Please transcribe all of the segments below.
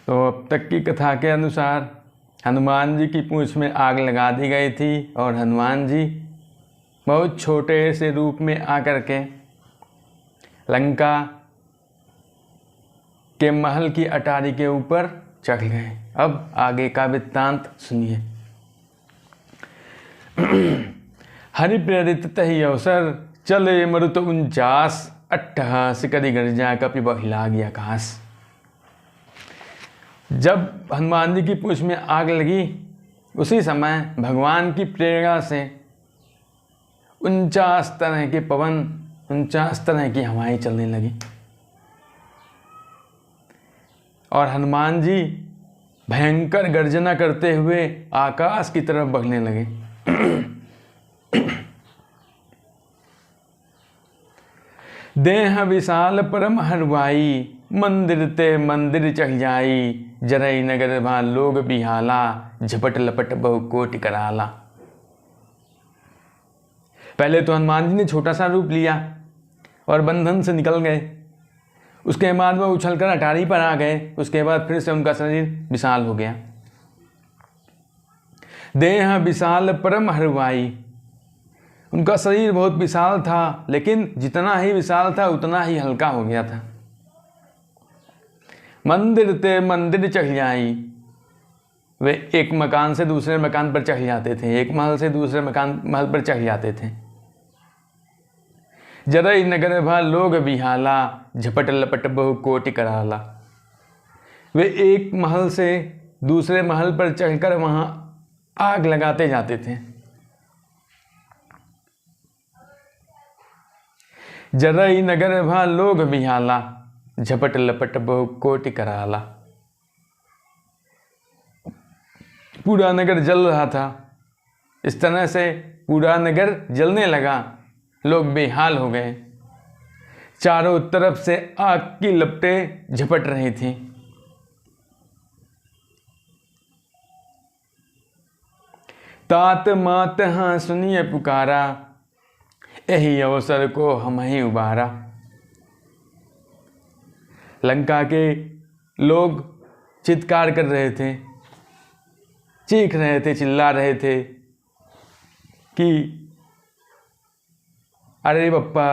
तो अब तक की कथा के अनुसार हनुमान जी की पूंछ में आग लगा दी गई थी और हनुमान जी बहुत छोटे से रूप में आकर के लंका के महल की अटारी के ऊपर चढ़ गए। अब आगे का वृत्तांत सुनिए। हरि प्रेरित तहि अवसर चले मरुत 49 अट्टहास करि गर्जा कपि बहिलागी आकाश। जब हनुमान जी की पूंछ में आग लगी उसी समय भगवान की प्रेरणा से 49 तरह के पवन, 49 तरह की हवाएं चलने लगी और हनुमान जी भयंकर गर्जना करते हुए आकाश की तरफ बढ़ने लगे। देह विशाल परम हरवाई मंदिर ते मंदिर चढ़ जाई। जरई नगर भा लोग बिहाला झपट लपट बहु कोटि कराला। पहले तो हनुमान जी ने छोटा सा रूप लिया और बंधन से निकल गए। उसके बाद वह उछलकर अटारी पर आ गए। उसके बाद फिर से उनका शरीर विशाल हो गया। देह विशाल परम हरवाई, उनका शरीर बहुत विशाल था, लेकिन जितना ही विशाल था उतना ही हल्का हो गया था। मंदिर ते मंदिर चढ़ जाई, वे एक मकान से दूसरे मकान पर चढ़ जाते थे, एक महल से दूसरे महल पर चढ़ जाते थे। जरई नगर भा लोग बिहाला झपट लपट बहु कोटि कराला, वे एक महल से दूसरे महल पर चढ़कर वहां आग लगाते जाते थे। जरई नगर भा लोग बिहाला झपट लपट बहु कोटि कराला। पूरा नगर जल रहा था। इस तरह से पूरा नगर जलने लगा। लोग बेहाल हो गए। चारों तरफ से आग की लपटें झपट रही थी। तात मात हाँ सुनिए पुकारा, यही अवसर को हम ही उबारा। लंका के लोग चित्कार कर रहे थे, चीख रहे थे, चिल्ला रहे थे कि अरे बप्पा,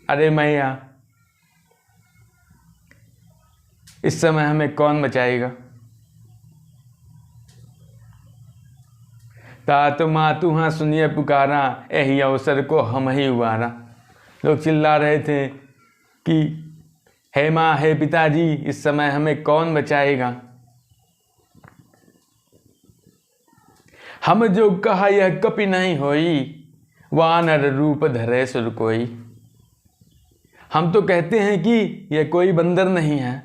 अरे मैया, इस समय हमें कौन बचाएगा। तात मातु हाँ सुनिए पुकारा, यही अवसर को हम ही उबारा। लोग चिल्ला रहे थे कि हे माँ, हे पिताजी, इस समय हमें कौन बचाएगा। हम जो कहा यह कपि नहीं होई, वानर रूप धरे सुर कोई। हम तो कहते हैं कि यह कोई बंदर नहीं है।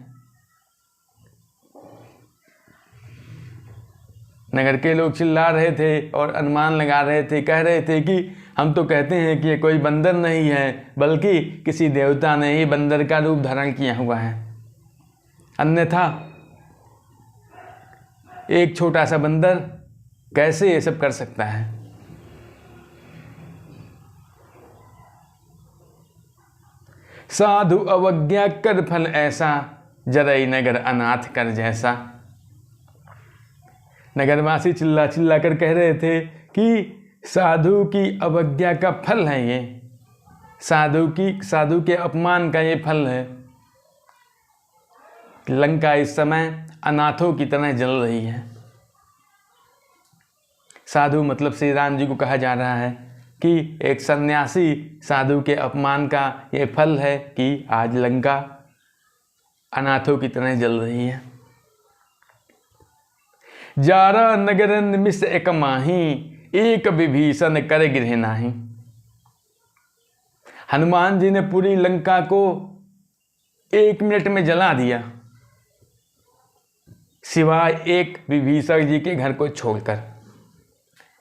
नगर के लोग चिल्ला रहे थे और अनुमान लगा रहे थे, कह रहे थे कि हम तो कहते हैं कि ये कोई बंदर नहीं है, बल्कि किसी देवता ने ही बंदर का रूप धारण किया हुआ है। अन्यथा एक छोटा सा बंदर कैसे ये सब कर सकता है। साधु अवज्ञा कर फल ऐसा, जरई नगर अनाथ कर जैसा। नगरवासी चिल्ला चिल्ला कर कह रहे थे कि साधु की अवज्ञा का फल है ये, साधु के अपमान का ये फल है। लंका इस समय अनाथों की तरह जल रही है। साधु मतलब श्री राम जी को कहा जा रहा है कि एक सन्यासी साधु के अपमान का ये फल है कि आज लंका अनाथों की तरह जल रही है। जारा नगर निमिष एक माही, एक विभीषण कर गृह नाही। हनुमान जी ने पूरी लंका को 1 मिनट में जला दिया, सिवाय एक विभीषण जी के घर को छोड़कर।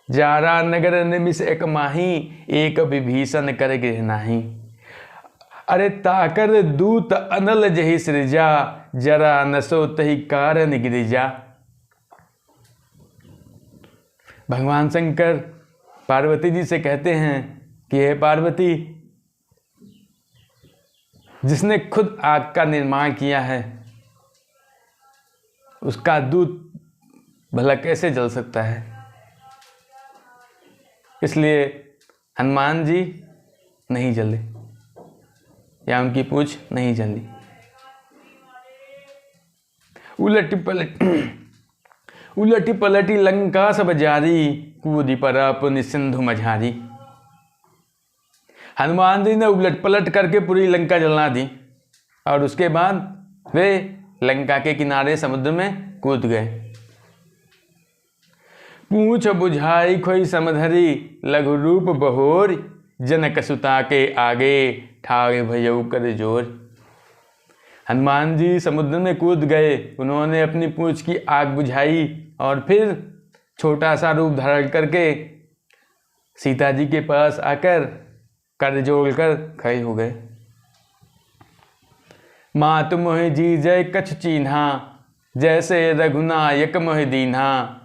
जारा नगर निमिष एक माही, एक विभीषण कर गृह नाही। अरे ताकर दूत अनल जहि सृजा, जरा नसो तहि कारण गिरिजा। भगवान शंकर पार्वती जी से कहते हैं कि हे पार्वती, जिसने खुद आग का निर्माण किया है, उसका दूध भला कैसे जल सकता है। इसलिए हनुमान जी नहीं जले या उनकी पूंछ नहीं जली। उलटी पलटी लंका सब जारी, कूदी परप निसिंधु मझारी। हनुमान जी ने उलट पलट करके पूरी लंका जला दी और उसके बाद वे लंका के किनारे समुद्र में कूद गए। पूंछ बुझाई खोई समधरी, लघु रूप बहोर, जनक सुता के आगे ठाड़ भयउ कर जोर। हनुमान जी समुद्र में कूद गए, उन्होंने अपनी पूंछ की आग बुझाई और फिर छोटा सा रूप धारण करके सीता जी के पास आकर कर जोड़कर खड़े हो गए। मात मोहि जी जय कछ चीन्हा, जैसे रघुनायक मोहि दीन्हा।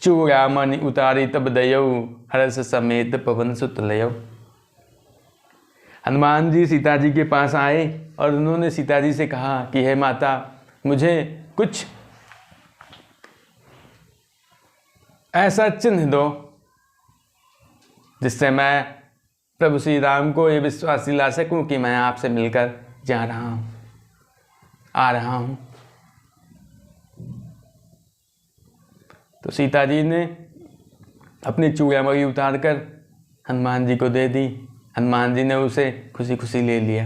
चूड़ामणि उतारी तब दयऊ, हर्ष समेत पवन सुत लयऊ। हनुमान जी सीता जी के पास आए और उन्होंने सीता जी से कहा कि हे माता, मुझे कुछ ऐसा चिन्ह दो जिससे मैं प्रभु श्री राम को ये विश्वास दिला सकूं कि मैं आपसे मिलकर जा रहा हूं, आ रहा हूं। तो सीता जी ने अपनी चूड़ामणि उतार कर हनुमान जी को दे दी। हनुमान जी ने उसे खुशी खुशी ले लिया।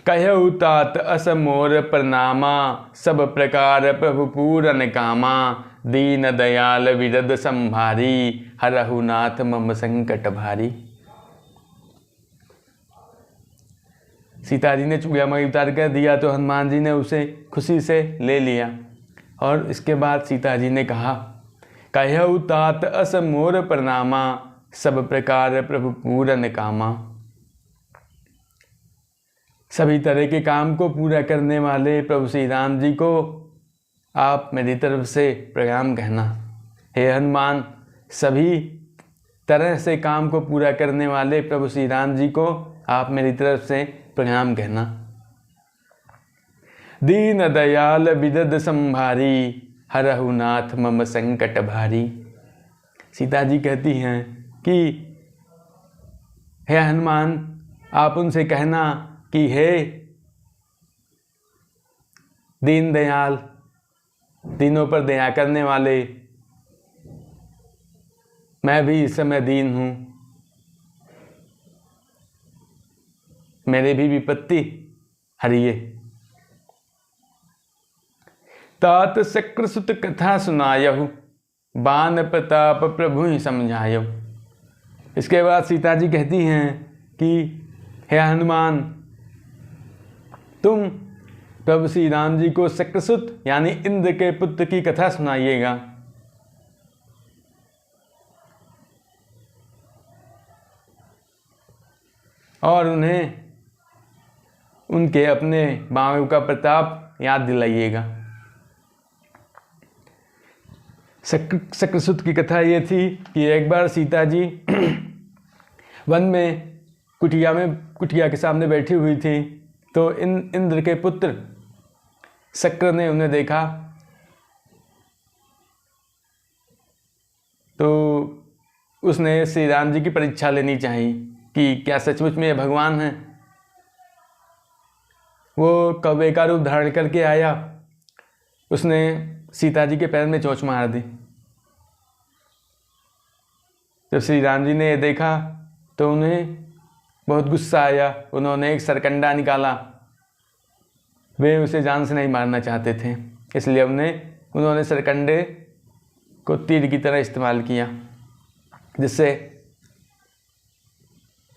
कहऊ तात अस मोर प्रणामा, सब प्रकार प्रभु पूरन कामा। दीन दयाल विरद संभारी, हरहु नाथ मम संकट भारी। सीता जी ने चूड़ामणि उतार कर दिया तो हनुमान जी ने उसे खुशी से ले लिया। और इसके बाद सीता जी ने कहा, कहऊ तात अस मोर प्रणामा, सब प्रकार प्रभु पूरन कामा। सभी तरह के काम को पूरा करने वाले प्रभु श्री राम जी को आप मेरी तरफ से प्रणाम कहना। हे हनुमान, सभी तरह से काम को पूरा करने वाले प्रभु श्री राम जी को आप मेरी तरफ से प्रणाम कहना। दीन दयाल विदद संभारी, हरहु नाथ मम संकट भारी। सीता जी कहती हैं कि हे हनुमान, आप उनसे कहना कि हे दीन दयाल, दीनों पर दया करने वाले, मैं भी इस समय दीन हूँ, मेरे भी विपत्ति हरिये। तात शक्रसुत कथा सुनायहु, बान प्रताप प्रभु ही समझायहु। इसके बाद सीता जी कहती हैं कि हे हनुमान, तुम प्रभु श्री राम जी को शक्रसुत यानी इंद्र के पुत्र की कथा सुनाइएगा। और उन्हें उनके अपने बाणों का प्रताप याद दिलाइएगा। शक्रसुत की कथा ये थी कि एक बार सीता जी वन में कुटिया के सामने बैठी हुई थी, तो इंद्र के पुत्र शक्र ने उन्हें देखा। तो उसने श्री राम जी की परीक्षा लेनी चाहिए कि क्या सचमुच में ये भगवान हैं। वो कौवे का रूप धारण करके आया, उसने सीता जी के पैर में चोंच मार दी। जब श्री राम जी ने ये देखा तो उन्हें बहुत गुस्सा आया। उन्होंने एक सरकंडा निकाला। वे उसे जान से नहीं मारना चाहते थे, इसलिए उन्होंने सरकंडे को तीर की तरह इस्तेमाल किया, जिससे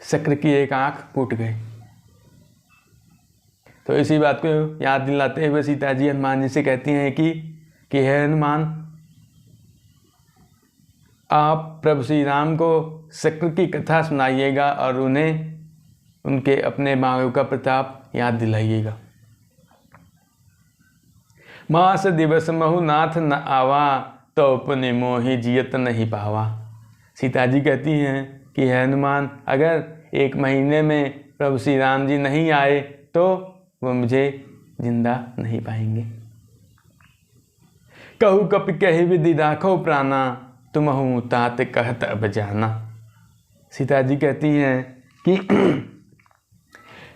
शक्र की एक आंख फूट गई। तो इसी बात को याद दिलाते हुए सीता जी हनुमान जी से कहती हैं कि हे हनुमान, आप प्रभु श्री राम को शक्र की कथा सुनाइएगा और उन्हें उनके अपने बाणों का प्रताप याद दिलाइएगा। मास दिवस महु नाथ न आवा, तो पुनि मोहि जियत नहीं पावा। सीता जी कहती हैं कि हे हनुमान, अगर 1 महीने में प्रभु श्री राम जी नहीं आए तो वो मुझे जिंदा नहीं पाएंगे। कहू कपि कही विधि राखो प्राणा, तुमहु तात कहत अब जाना। सीता जी कहती हैं कि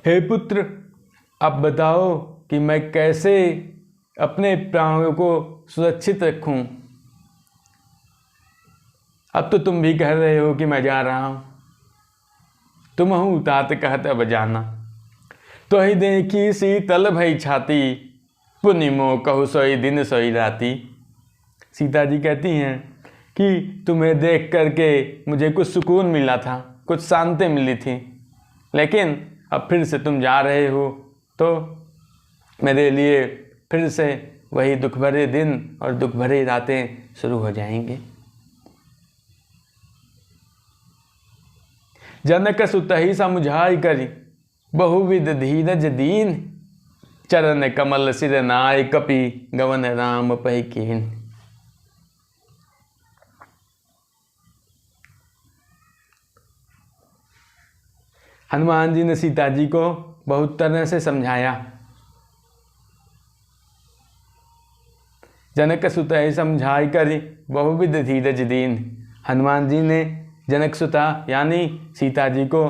हे पुत्र, अब बताओ कि मैं कैसे अपने प्राणों को सुरक्षित रखूं। अब तो तुम भी कह रहे हो कि मैं जा रहा हूं, तुमहु तात कहत अब जाना। तो ही देखी शीतल भई छाती, पुनि मोह कहु सोई दिन सोई राती। सीता जी कहती हैं कि तुम्हें देख करके मुझे कुछ सुकून मिला था, कुछ शांति मिली थी, लेकिन अब फिर से तुम जा रहे हो तो मेरे लिए फिर से वही दुख भरे दिन और दुख भरी रातें शुरू हो जाएंगी। जनक सुतहि समुझाई करी, बहुविध धीरज दीन, चरण कमल सिर नाय कपि, गवन राम पै कीन। हनुमान जी ने सीता जी को बहुत तरह से समझाया। जनक सुतहि समझाई करी, बहुविध धीरज दीन। हनुमान जी ने जनक सुता यानी सीता जी को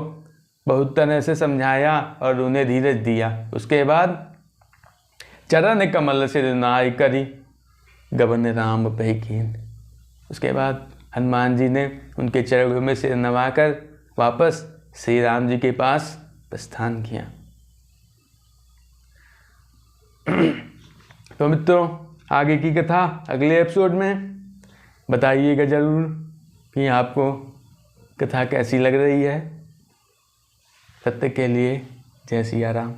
बहुत तरह से समझाया और उन्हें धीरज दिया। उसके बाद चरण कमल सिर नाय करी, गवन राम पै कीन। उसके बाद हनुमान जी ने उनके चरणों में सिर नवाकर वापस श्री राम जी के पास प्रस्थान किया। तो मित्रों, आगे की कथा अगले एपिसोड में बताइएगा ज़रूर कि आपको कथा कैसी लग रही है। तब तक के लिए जय सिया राम।